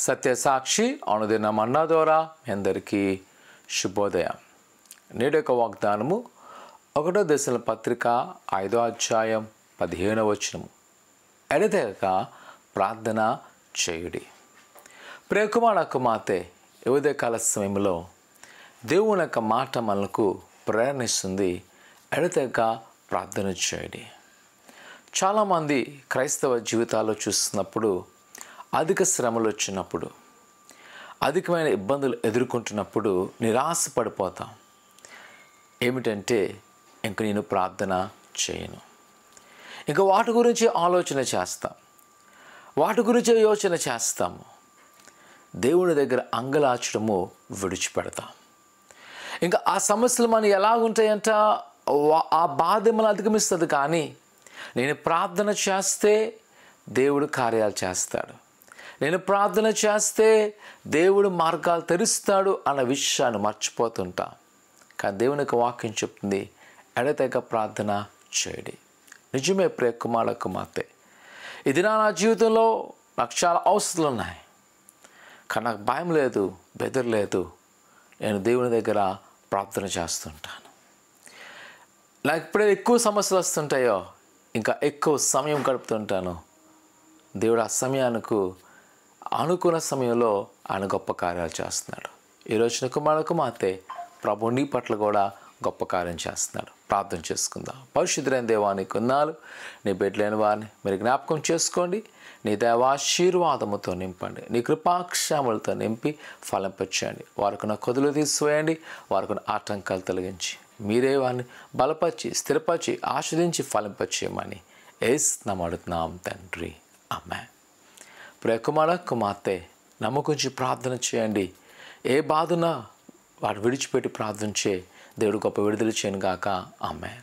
సత్యసాక్షి అనుదిన మన్నా ద్వారా మీ అందరికీ శుభోదయం. నేటి యొక్క వాగ్దానము 1 దశల పత్రిక 5వ అధ్యాయం 15వ వచనము. ఎడతెగక ప్రార్థన చేయుడి. ప్రియకుమార కుమార్తె, ఉదయకాల సమయంలో దేవుని యొక్క మాట మనకు ప్రేరణిస్తుంది. ఎడతెగక ప్రార్థన చేయుడి. చాలామంది క్రైస్తవ జీవితాల్లో చూస్తున్నప్పుడు అధిక శ్రమలు వచ్చినప్పుడు, అధికమైన ఇబ్బందులు ఎదుర్కొంటున్నప్పుడు నిరాశపడిపోతాం. ఏమిటంటే, ఇంక నేను ప్రార్థన చేయను, ఇంకా వాటి గురించి ఆలోచన చేస్తాం, వాటి గురించి యోచన చేస్తాము. దేవుని దగ్గర అంగలార్చడము విడిచిపెడతాం. ఇంకా ఆ సమస్యలు మనం ఎలా ఉంటాయంట, ఆ బాధ మనం అధిగమిస్తుంది. కానీ నేను ప్రార్థన చేస్తే దేవుడు కార్యాలు చేస్తాడు, నేను ప్రార్థన చేస్తే దేవుడు మార్గాలు తెరుస్తాడు అన్న విషయాన్ని మర్చిపోతుంటాం. కానీ దేవుని యొక్క వాక్యం చెప్తుంది, ఎడతెగక ప్రార్థన చేయడి. నిజమే ప్రియ కుమార కుమార్తె, ఇది నా జీవితంలో నాకు చాలా అవసరాలు ఉన్నాయి, కానీ నాకు భయం లేదు, బెదరలేదు. నేను దేవుని దగ్గర ప్రార్థన చేస్తుంటాను. నాకు ఇప్పుడే ఎక్కువ సమస్యలు వస్తుంటాయో, ఇంకా ఎక్కువ సమయం గడుపుతుంటాను. దేవుడు ఆ సమయానికి అనుకున్న సమయంలో ఆయన గొప్ప కార్యాలు చేస్తున్నాడు. ఈరోజున కుమార కుమార్తె, ప్రభు నీ పట్ల కూడా గొప్ప కార్యం చేస్తున్నాడు. ప్రార్థన చేసుకుందాం. పరిశుద్ధులైన దేవానికి ఉన్నాలు, నీ బిడ్డలైన వారిని మీరు జ్ఞాపకం చేసుకోండి. నీ దైవాశీర్వాదముతో నింపండి, నీ కృపాక్షేమలతో నింపి ఫలింపచేయండి. వారికి కొదులు తీసివేయండి, వారికి ఆటంకాలు తొలగించి మీరే వారిని బలపరిచి స్థిరపరిచి ఆస్వాదించి ఫలింపచేయమని యేసు నామమున అడుగుతున్నాం తండ్రి, ఆమేన్. ప్రియ కుమార కుమార్తె, నమ్మకుంచి ప్రార్థన చేయండి. ఏ బాధున్నా వాడు విడిచిపెట్టి ప్రార్థన చేయి. దేవుడు గొప్ప విడుదల చేయను గాక. ఆమేన్.